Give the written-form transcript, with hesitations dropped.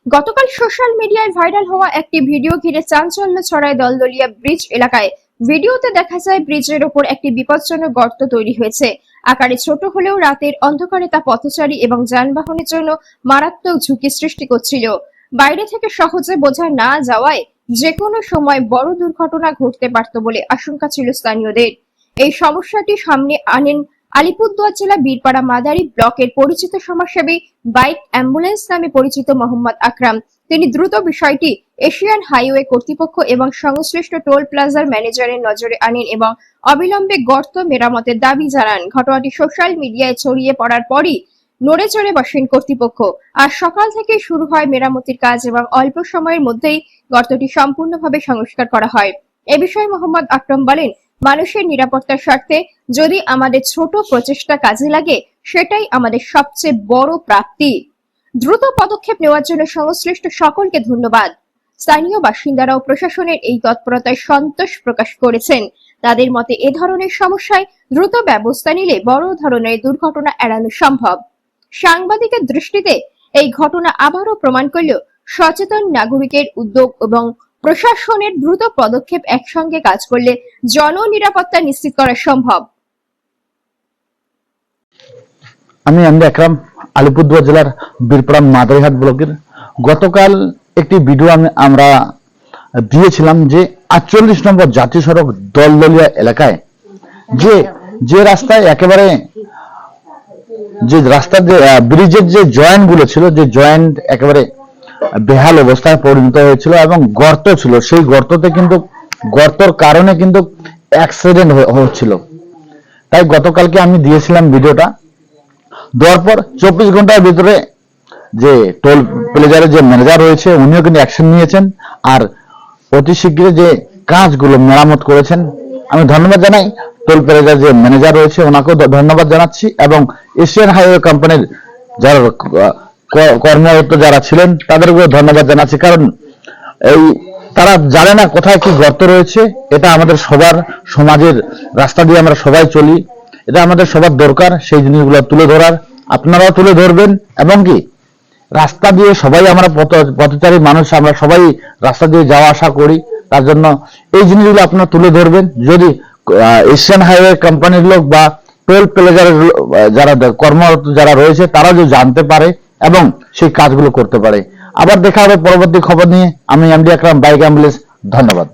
গতকাল সোশ্যাল মিডিয়ায় ভাইরাল হওয়া একটি ভিডিও ঘিরে চাঞ্চল্য ছড়ায় দলদলিয়া ব্রিজ এলাকায়। ভিডিওতে দেখা যায় ব্রিজের ওপর একটি বিপজ্জনক গর্ত তৈরি হয়েছে। আকারে ছোট হলেও রাতের অন্ধকারে তা পথচারী এবং যানবাহনের জন্য মারাত্মক ঝুঁকি সৃষ্টি করছিল। বাইরে থেকে সহজে বোঝা না যাওয়ায় যে কোনো সময় বড় দুর্ঘটনা ঘটতে পারত বলে আশঙ্কা ছিল স্থানীয়দের। এই সমস্যাটি সামনে আনেন আলিপুরদুয়ার জেলা বীরপাড়া মাদারি ব্লকের পরিচিত সমাজসেবী বাইক অ্যাম্বুলেন্স নামে পরিচিত মোহাম্মদ আকরাম। তিনি দ্রুত বিষয়টি এশিয়ান হাইওয়ে কর্তৃপক্ষ এবং সংশ্লিষ্ট টোল প্লাজার ম্যানেজারের নজরে আনেন এবং অবিলম্বে গর্ত মেরামতের দাবি জানান। ঘটনাটি সোশ্যাল মিডিয়ায় ছড়িয়ে পড়ার পরই নড়ে চড়ে বসেন কর্তৃপক্ষ। আজ সকাল থেকে শুরু হয় মেরামতির কাজ এবং অল্প সময়ের মধ্যেই গর্তটি সম্পূর্ণভাবে সংস্কার করা হয়। এ বিষয়ে মোহাম্মদ আকরাম বলেন, মানুষের নিরাপত্তার স্বার্থে যদি আমাদের ছোট প্রচেষ্টা কাজে লাগে সেটাই আমাদের সবচেয়ে বড় প্রাপ্তি। দ্রুত পদক্ষেপ নেওয়ার জন্য সংশ্লিষ্ট সকলকে ধন্যবাদ। স্থানীয় বাসিন্দারাও প্রশাসনের এই তৎপরতায় সন্তোষ প্রকাশ করেছেন। তাদের মতে এ ধরনের সমস্যায় দ্রুত ব্যবস্থা নিলে বড় ধরনের দুর্ঘটনা এড়ানো সম্ভব। সাংবাদিকের দৃষ্টিতে এই ঘটনা আবারও প্রমাণ করল সচেতন নাগরিকের উদ্যোগ এবং প্রশাসনের দ্রুত পদক্ষেপ একসঙ্গে কাজ করলে জননিরাপত্তা নিশ্চিত করা সম্ভব। আমি আকরাম, আলিপুরদুয়ার জেলার বীরপাড়া মাদারিহাট ব্লকের। গতকাল একটি ভিডিও আমরা দিয়েছিলাম যে 48 নম্বর জাতীয় সড়ক দলদলিয়া এলাকায় যে রাস্তায় একেবারে যে রাস্তার যে ব্রিজের যে জয়েন্ট গুলো ছিল, যে জয়েন্ট একেবারে বেহাল অবস্থায় পরিণত হয়েছিল এবং গর্ত ছিল, সেই গর্ততে কিন্তু গর্তর কারণে কিন্তু অ্যাক্সিডেন্ট হচ্ছিল। তাই গতকালকে আমি দিয়েছিলাম ভিডিওটা দেওয়ার পর 24 ঘন্টার ভিতরে যে টোল প্লাজারের যে ম্যানেজার রয়েছে উনিও কিন্তু অ্যাকশন নিয়েছেন আর অতি শীঘ্রই যে কাজগুলো মেরামত করেছেন। আমি ধন্যবাদ জানাই টোল প্লাজার যে ম্যানেজার রয়েছে ওনাকেও ধন্যবাদ জানাচ্ছি এবং এশিয়ান হাইওয়ে কোম্পানির যারা কর্মরত যারা ছিলেন তাদেরকেও ধন্যবাদ জানাচ্ছি, কারণ এই তারা জানে না কোথায় কি গর্ত রয়েছে। এটা আমাদের সবার সমাজের রাস্তা দিয়ে আমরা সবাই চলি, এটা আমাদের সবার দরকার সেই জিনিসগুলো তুলে ধরার। আপনারাও তুলে ধরবেন এবং কি রাস্তা দিয়ে সবাই আমরা পথচারী মানুষ, আমরা সবাই রাস্তা দিয়ে যাওয়া আসা করি, তার জন্য এই জিনিসগুলো আপনারা তুলে ধরবেন। যদি এশিয়ান হাইওয়ে কোম্পানির লোক বা টোল প্লাজারের যারা কর্মরত যারা রয়েছে তারা যদি জানতে পারে এবং সেই কাজগুলো করতে পারে। আবার দেখা হবে পরবর্তী খবর নিয়ে। আমি আকরাম, বাইক অ্যাম্বুলেন্স। ধন্যবাদ।